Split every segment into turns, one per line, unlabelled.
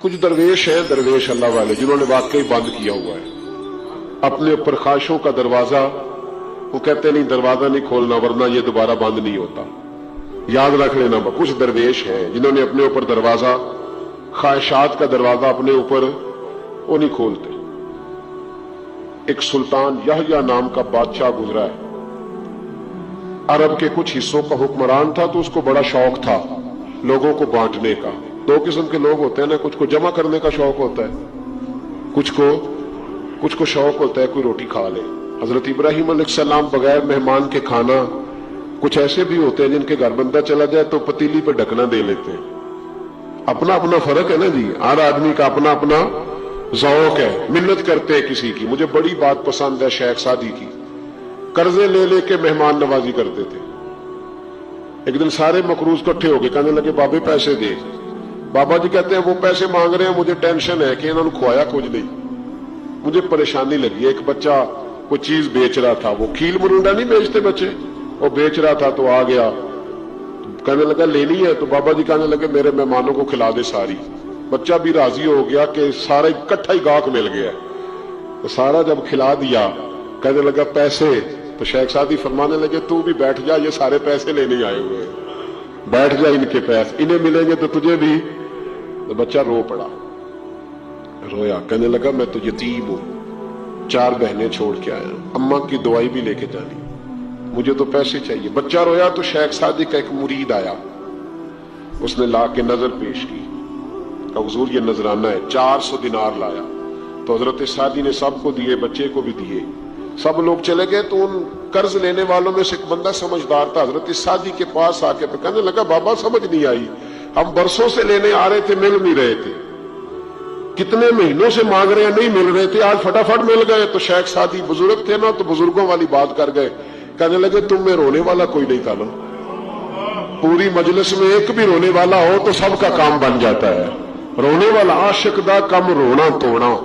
कुछ दरवेश हैं, दरवेश अल्लाह वाले, जिन्होंने वाकई बंद किया हुआ है अपने ऊपर ख्वाहिशों का दरवाजा। वो कहते नहीं दरवाजा नहीं खोलना वरना ये दोबारा बंद नहीं होता। याद रख लेना, कुछ दरवेश हैं जिन्होंने अपने ऊपर दरवाजा, ख्वाहिशात का दरवाजा अपने ऊपर वो नहीं खोलते। एक सुल्तान यहया नाम का बादशाह गुजरा है, अरब के कुछ हिस्सों का हुक्मरान था, तो उसको बड़ा शौक था लोगों को बांटने का। दो किस्म के लोग होते हैं ना, कुछ को जमा करने का शौक होता है, कुछ को शौक होता है कोई रोटी खा ले। हजरत इब्राहिम अलैहिस्सलाम बगैर मेहमान के खाना, कुछ ऐसे भी होते हैं जिनके घर बंदा चला जाए तो पतीली पर ढकना दे लेते हैं। अपना अपना फर्क है ना जी, हर आदमी का अपना अपना ज़ौक़ है। मिन्नत करते हैं किसी की। मुझे बड़ी बात पसंद है शेख सादी की, कर्जे ले लेके मेहमान नवाजी करते थे। एक दिन सारे मकरूज इकट्ठे हो गए, कहने लगे बाबे पैसे दे। बाबा जी कहते हैं वो पैसे मांग रहे हैं, मुझे टेंशन है कि इन्होंने खुआया कुछ नहीं, मुझे परेशानी लगी। एक बच्चा कोई चीज बेच रहा था, वो खील मुरुंडा नहीं बेचते बच्चे, वो बेच रहा था, तो आ गया, कहने लगा लेनी है, तो बाबा जी कहने लगे मेरे मेहमानों को खिला दे सारी। बच्चा भी राजी हो गया कि सारा इकट्ठा ही गाहक मिल गया, तो सारा जब खिला दिया कहने लगा पैसे, तो शेख सादी फरमाने लगे तू भी बैठ जा, ये सारे पैसे लेने आए हुए हैं, बैठ जा, इनके पैसे इन्हें मिलेंगे तो तुझे भी। तो बच्चा रो पड़ा, रोया, कहने लगा मैं तो यतीम हूं, 4 बहनें छोड़ के आया, अम्मा की दवाई भी लेके जानी, मुझे तो पैसे चाहिए। बच्चा रोया तो शेख सादी का एक मुरीद आया, उसने ला के नजर पेश की, कहा हुजूर ये नजराना है। 400 दिनार लाया, तो हजरत सादी ने सबको दिए, बच्चे को भी दिए। सब लोग चले गए, तो उन कर्ज लेने वालों में से एक बंदा समझदार था, हजरत सादी के पास आके कहने लगा बाबा समझ नहीं आई, हम बरसों से लेने आ रहे थे, मिल नहीं रहे थे, कितने महीनों से मांग रहे हैं, नहीं मिल रहे थे, आज फटाफट मिल गए। तो शेख सादी बुजुर्ग थे ना, तो बुजुर्गों वाली बात कर गए, कहने लगे तुम में रोने वाला कोई नहीं था ना, पूरी मजलिस में एक भी रोने वाला हो तो सबका काम बन जाता है। रोने वाला आशिक दा कम रोना तोड़ा,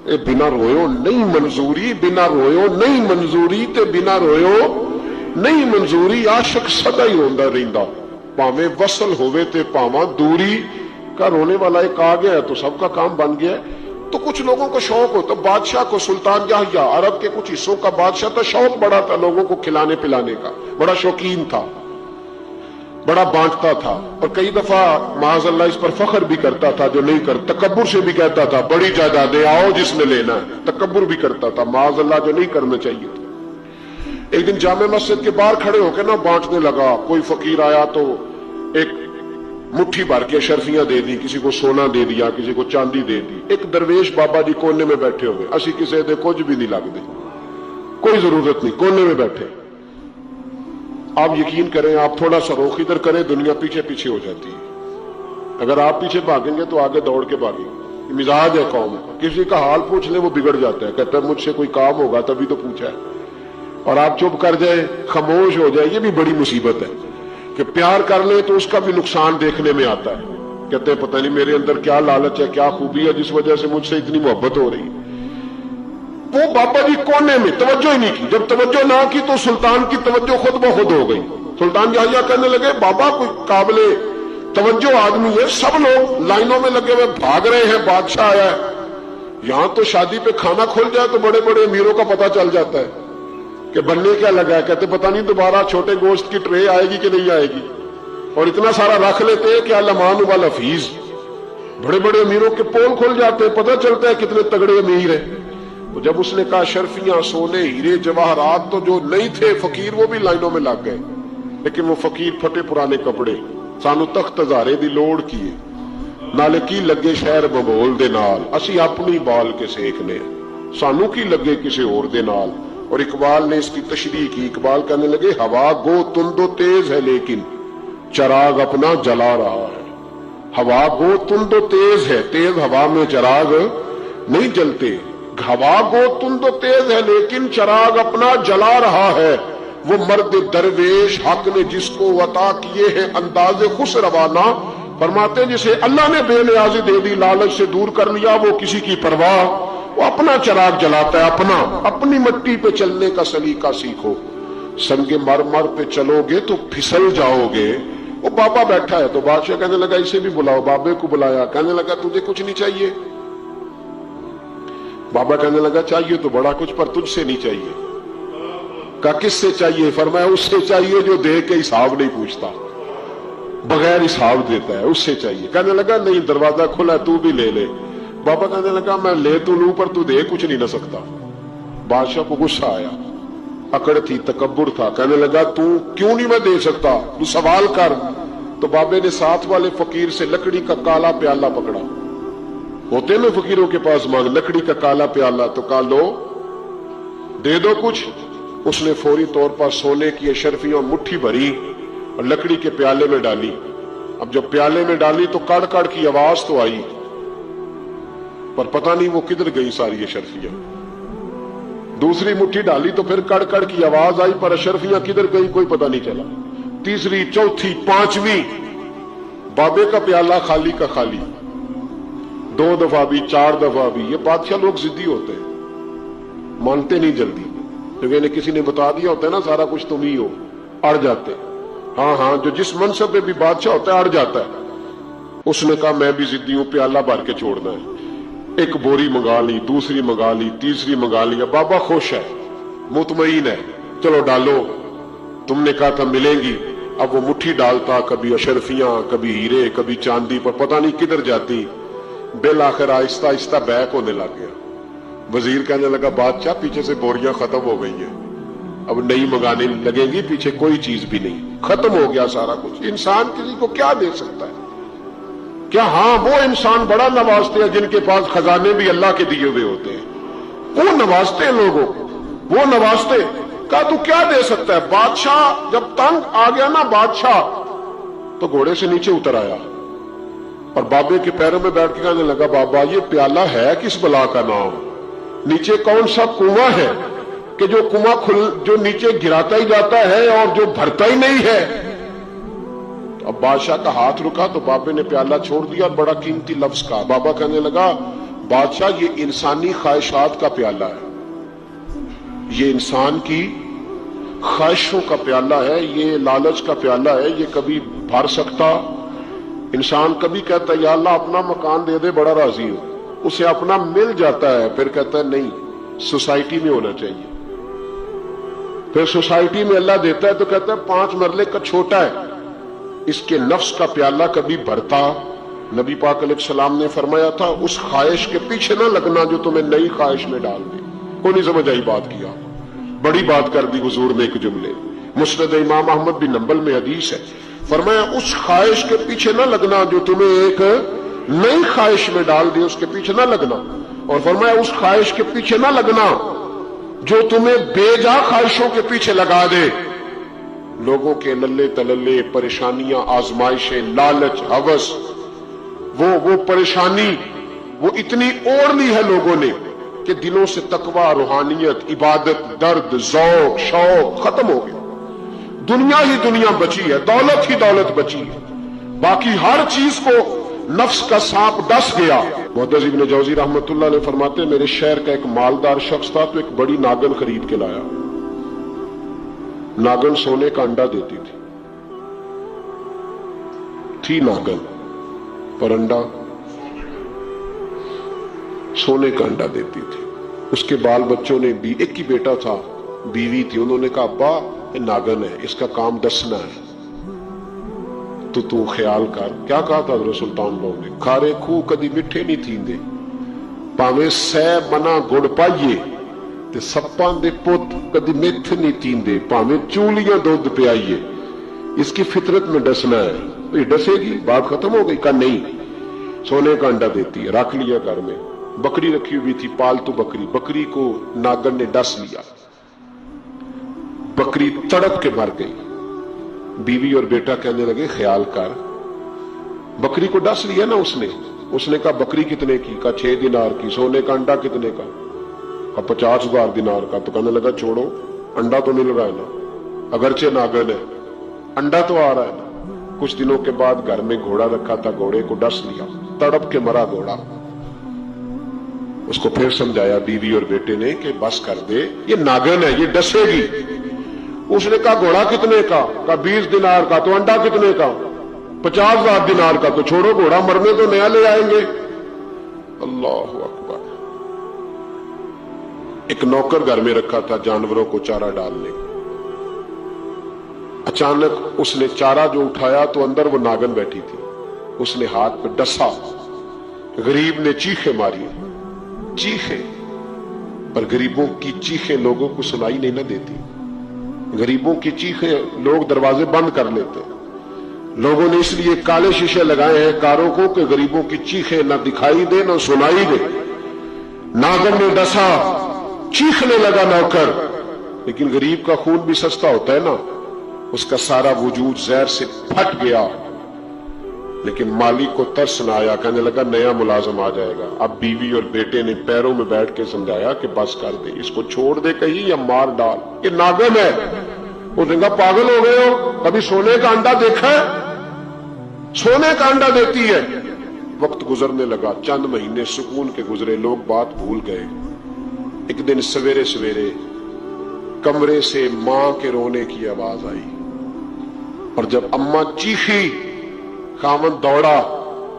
ए बिना रोयो नहीं मंजूरी, बिना रोयो नहीं मंजूरी, ते बिना रोयो नहीं मंजूरी। आशिक सदा ही रोंदा रहिंदा, भावें वसल होवे ते भावां दूरी का। रोने वाला एक आ गया तो सबका काम बन गया। तो कुछ लोगों को शौक होता, बादशाह को, सुल्तान यहया अरब के कुछ हिस्सों का बादशाह था, शौक बड़ा था लोगों को खिलाने पिलाने का, बड़ा शौकीन था, बड़ा बांटता था, और कई दफा माज़अल्लाह इस पर फख्र भी करता था जो नहीं कर, तकब्बुर से भी कहता था बड़ी जायदादें आओ जिसने लेना है, तकब्बुर भी करता था माज़अल्लाह जो नहीं करना चाहिए था। एक दिन जामे मस्जिद के बाहर खड़े होकर ना बांटने लगा, कोई फकीर आया तो एक मुट्ठी भर के शर्फियां दे दी, किसी को सोना दे दिया, किसी को चांदी दे दी। एक दरवेश बाबा जी कोने में बैठे हुए, असी किसी दे कुछ भी नहीं लगते, कोई जरूरत नहीं, कोने में बैठे। आप यकीन करें, आप थोड़ा सा रुख इधर करें, दुनिया पीछे पीछे हो जाती है। अगर आप पीछे भागेंगे तो आगे दौड़ के भागेंगे। मिजाज है कौम का, किसी का हाल पूछ ले वो बिगड़ जाता है, कहता है मुझसे कोई काम होगा तभी तो पूछा है, और आप चुप कर जाए, खामोश हो जाए, ये भी बड़ी मुसीबत है। कि प्यार कर ले तो उसका भी नुकसान देखने में आता है, कहते हैं पता नहीं मेरे अंदर क्या लालच है, क्या खूबी है जिस वजह से मुझसे इतनी मोहब्बत हो रही है। वो बाबा जी कोने में तवज्जो ही नहीं की, जब तवज्जो ना की तो सुल्तान की तवज्जो खुद ब खुद हो गई। सुल्तान यहया कहने लगे बाबा कोई काबिले तवज्जो आदमी है, सब लोग लाइनों में लगे हुए भाग रहे हैं, बादशाह आया है। यहां तो शादी पे खाना खुल जाए तो बड़े बड़े अमीरों का पता चल जाता है कि बनने क्या लगा है, कहते पता नहीं दोबारा छोटे गोश्त की ट्रे आएगी कि नहीं आएगी, और इतना सारा रख लेते हैं कि अल्लामान वाल हफीज। बड़े बड़े अमीरों के पोल खुल जाते हैं, पता चलता है कितने तगड़े अमीर हैं। तो जब उसने कहा शर्फियां, सोने, हीरे, जवाहरात, तो जो नहीं थे फकीर वो भी लाइनों में लग गए। लेकिन वो फकीर फटे पुराने कपड़े, सानू तख्त हजारे दी लोड़ की है, नाले की लगे शहर बबोल दे नाल, असी अपनी बाल के सेकने, सानू की लगे किसी और दे नाल। और इकबाल ने इसकी तशरीह की, इकबाल कहने लगे हवा गो तुंदो तेज है लेकिन चराग अपना जला रहा है। हवा गो तुंदो तेज है, तेज हवा में चराग नहीं जलते, हवा गो तुंदो तेज है लेकिन चराग अपना जला रहा है। वो मर्द दरवेश हक ने जिसको अता किए हैं अंदाजे खुश रवाना, फरमाते जिसे अल्लाह ने बेनियाजी दे दी, लालच से दूर कर लिया, वो किसी की परवाह, वो अपना चराग जलाता है अपना। अपनी मिट्टी पे चलने का सलीका सीखो, संगे मर मर पे चलोगे तो फिसल जाओगे, वो बाबा बैठा है। तो बादशाह कहने लगा इसे भी बुलाओ। बाबे को बुलाया, कहने लगा तुझे कुछ नहीं चाहिए? बाबा कहने लगा चाहिए तो बड़ा कुछ, पर तुझसे नहीं चाहिए। कहा किससे चाहिए? फरमाया उससे चाहिए जो दे के हिसाब नहीं पूछता, बगैर हिसाब देता है, उससे चाहिए। कहने लगा नहीं, दरवाजा खुला, तू भी ले ले। बाबा कहने लगा मैं ले तो लूं, पर तू दे कुछ नहीं ना सकता। बादशाह को गुस्सा आया, अकड़ थी, तकब्बुर था। कहने लगा तू क्यों नहीं मैं दे सकता, तू सवाल कर। तो बाबे ने साथ वाले फकीर से लकड़ी का काला प्याला पकड़ा, होते ना फकीरों के पास मांग, लकड़ी का काला प्याला। तो कहा लो, दे दो कुछ। उसने फौरी तौर पर सोने की अशरफियां मुट्ठी भरी और लकड़ी के प्याले में डाली। अब जब प्याले में डाली तो कड़ कड़ की आवाज तो आई, पर पता नहीं वो किधर गई सारी अशरफियां। दूसरी मुट्ठी डाली तो फिर कड़ कड़ की आवाज आई, पर अशरफियां किधर गई कोई पता नहीं चला। तीसरी, चौथी, पांचवी, बाबे का प्याला खाली का खाली। 2 दफा भी, 4 दफा भी। ये बादशाह लोग जिद्दी होते हैं, मानते नहीं जल्दी। तो किसी ने बता दिया होता है ना सारा कुछ तुम ही हो, अड़ जाते। हाँ हाँ, जो जिस मनसब पे भी बादशाह होता है अड़ जाता है। उसने कहा मैं भी जिद्दी हूं, प्याला भर के छोड़ना है। एक बोरी मंगा ली, दूसरी मंगा ली, तीसरी मंगा ली। बाबा खुश है, मुतमईन है, चलो डालो, तुमने कहा था मिलेंगी। अब वो मुट्ठी डालता, कभी अशरफियां, कभी हीरे, कभी चांदी, पर पता नहीं किधर जाती। बिल आखिर आहिस्ता आहिस्ता बैक होने लग गया। वजीर कहने लगा बादशाह पीछे से बोरियां खत्म हो गई है, अब नई मंगाने लगेंगी, पीछे कोई चीज भी नहीं, खत्म हो गया सारा कुछ। इंसान किसी को क्या दे सकता है? क्या हाँ वो इंसान बड़ा नवाजते हैं जिनके पास खजाने भी अल्लाह के दिए हुए होते हैं, वो नवाजते हैं लोगों को, वो नवाजते। कहा तू क्या दे सकता है? बादशाह जब तंग आ गया ना बादशाह, तो घोड़े से नीचे उतर आया और बाबे के पैरों में बैठ के कहने लगा बाबा ये प्याला है किस बला का नाम? नीचे कौन सा कुआं है कि जो कुआं जो नीचे गिराता ही जाता है और जो भरता ही नहीं है? तो अब बादशाह का हाथ रुका तो बाबे ने प्याला छोड़ दिया और बड़ा कीमती लफ्ज कहा। बाबा कहने लगा बादशाह ये इंसानी ख्वाहिशात का प्याला है, ये इंसान की ख्वाहिशों का प्याला है, ये लालच का प्याला है, ये कभी भर सकता। इंसान कभी कहता है या अल्लाह अपना मकान दे दे, बड़ा राजी हो, उसे अपना मिल जाता है, फिर कहता है नहीं सोसाइटी में होना चाहिए। फिर सोसाइटी में अल्लाह देता है तो कहता है 5 मरले का छोटा है, इसके नफ्स का प्याला कभी भरता। नबी पाक अलैहिस्सलाम ने फरमाया था उस ख्वाहिश के पीछे ना लगना जो तुम्हें नई ख्वाहिश में डाल दे। कोई नहीं समझ आई बात किया, बड़ी बात कर दी हुजूर ने एक जुमले। मुस्नद इमाम अहमद बिन नंबल में हदीस है, फरमाया उस ख्वाहिश के पीछे ना लगना जो तुम्हें एक नई ख्वाहिश में डाल दे, उसके पीछे ना लगना। और फरमाया उस ख्वाहिश के पीछे ना लगना जो तुम्हें बेजा ख्वाहिशों के पीछे लगा दे। लोगों के लल्ले तलल्ले, परेशानियां, आजमाइशें, लालच, हवस, वो परेशानी वो इतनी ओढ़ ली है लोगों ने कि दिलों से तकवा, रूहानियत, इबादत, दर्द, जौक, शौक खत्म हो गया। दुनिया ही दुनिया बची है, दौलत ही दौलत बची है, बाकी हर चीज को नफ्स का सांप डस गया। मुअद्दिस इब्न जौजी रहमतुल्लाह अलैह फरमाते मेरे शहर का एक मालदार शख्स था तो एक बड़ी नागन खरीद के लाया। नागन सोने का अंडा देती थी नागन, पर अंडा सोने का अंडा देती थी। उसके बाल बच्चों ने भी, एक ही बेटा था, बीवी थी, उन्होंने कहा अब्बा ये नागन है, इसका काम डसना है, तो तू ख्याल कर। क्या कहा था हज़रत सुल्तान बाहू ने? खारे खूह कदी मिठे नहीं थींदे, भावें सै मना गुड़ पाइए, ते सप्पां दे पुत कदी मिठ नहीं थींदे, भावें चूलियां दुध पियाइए, इसकी फितरत में डसना है। तो ये डसेगी, बात खत्म हो गई। का नहीं, सोने का अंडा देती है। रख लिया घर में। बकरी रखी हुई थी, पालतू बकरी, बकरी को नागन ने डस लिया, बकरी तड़प के मर गई। बीवी और बेटा कहने लगे ख्याल कर, बकरी को डस लिया ना उसने कहा बकरी कितने की? का 6 दिनार की। सोने का अंडा कितने का? का 50,000 दिनार का। तो कहने लगा छोड़ो, अंडा तो मिल रहा है ना, अगरचे नागन है, अंडा तो आ रहा है ना। कुछ दिनों के बाद घर में घोड़ा रखा था, घोड़े को डस लिया, तड़प के मरा घोड़ा। उसको फिर समझाया बीवी और बेटे ने कि बस कर दे, ये नागन है, ये डसेगी। उसने कहा घोड़ा कितने का? 20 दिनार का। तो अंडा कितने का? 50,000 दिनार का, तो छोड़ो घोड़ा, मरने तो नया ले आएंगे। अल्लाह अकबर। एक नौकर घर में रखा था जानवरों को चारा डालने। अचानक उसने चारा जो उठाया तो अंदर वो नागन बैठी थी। उसने हाथ पे डसा, गरीब ने चीखें मारी, चीखें, पर गरीबों की चीखें लोगों को सुनाई नहीं ना देती। गरीबों की चीखें लोग दरवाजे बंद कर लेते। लोगों ने इसलिए काले शीशे लगाए हैं कारों को कि गरीबों की चीखें न दिखाई दे न सुनाई दे। नागन ने डसा, चीखने लगा नौकर, लेकिन गरीब का खून भी सस्ता होता है ना, उसका सारा वजूद जहर से फट गया। लेकिन मालिक को तरस न आया, कहने लगा नया मुलाजम आ जाएगा। अब बीवी और बेटे ने पैरों में बैठ के समझाया कि बस कर दे, इसको छोड़ दे कहीं या मार डाल, ये नागन है। वो कहा पागल हो गए हो, कभी सोने का अंडा देखा है? सोने का अंडा देती है। वक्त गुजरने लगा, चंद महीने सुकून के गुजरे, लोग बात भूल गए। एक दिन सवेरे सवेरे कमरे से मां के रोने की आवाज आई, और जब अम्मा चीखी, खामन दौड़ा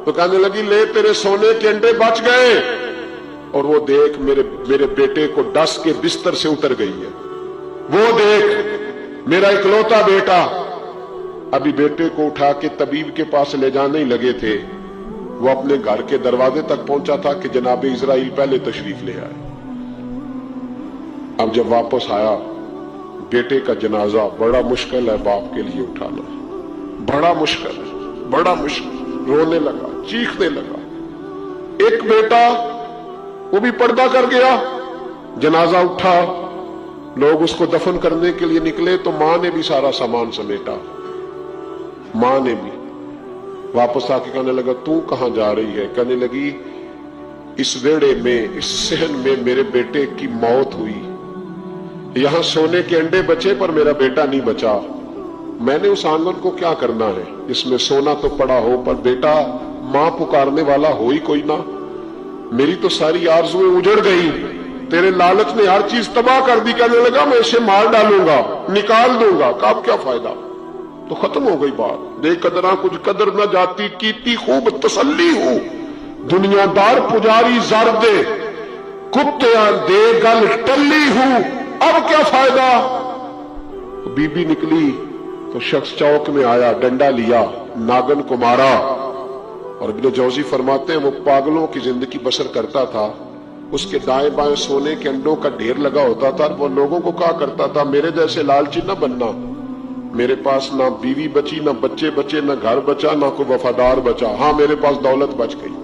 तो कहने लगी ले तेरे सोने के अंडे बच गए। और वो देख मेरे बेटे को डस के बिस्तर से उतर गई है। वो देख मेरा इकलौता बेटा। अभी बेटे को उठा के तबीब के पास ले जाने ही लगे थे, वो अपने घर के दरवाजे तक पहुंचा था कि जनाब इजराइल पहले तशरीफ ले आए। अब जब वापस आया, बेटे का जनाजा बड़ा मुश्किल है बाप के लिए उठाना, बड़ा मुश्किल है, बड़ा मुश्किल। रोने लगा, चीखने लगा। एक बेटा वो भी पर्दा कर गया। जनाजा उठा, लोग उसको दफन करने के लिए निकले तो मां ने भी सारा सामान समेटा। मां ने भी वापस आके कहने लगा तू कहां जा रही है? कहने लगी इस वेड़े में, इस सहन में मेरे बेटे की मौत हुई। यहां सोने के अंडे बचे पर मेरा बेटा नहीं बचा। मैंने उस आंगन को क्या करना है जिसमें सोना तो पड़ा हो पर बेटा मां पुकारने वाला हो ही कोई ना। मेरी तो सारी आरज़ुएं उजड़ गई, तेरे लालच ने हर चीज तबाह कर दी। कहने लगा मैं इसे मार डालूंगा, निकाल दूंगा। कब क्या फायदा, तो खत्म हो गई बात। दे कदरा कुछ कदर न जाती, कीती खूब तसल्ली हूं। दुनियादार पुजारी जर दे, कुत्तियां दे गल टल्ली हूं। अब क्या फायदा। बीबी निकली तो शख्स चौक में आया, डंडा लिया, नागन को मारा। और इब्न जौजी फरमाते हैं वो पागलों की जिंदगी बसर करता था। उसके दाएं बाएं सोने के अंडों का ढेर लगा होता था। वो लोगों को कहा करता था मेरे जैसे लालची न बनना। मेरे पास ना बीवी बची, ना बच्चे बचे, ना घर बचा, ना कोई वफादार बचा। हाँ मेरे पास दौलत बच गई।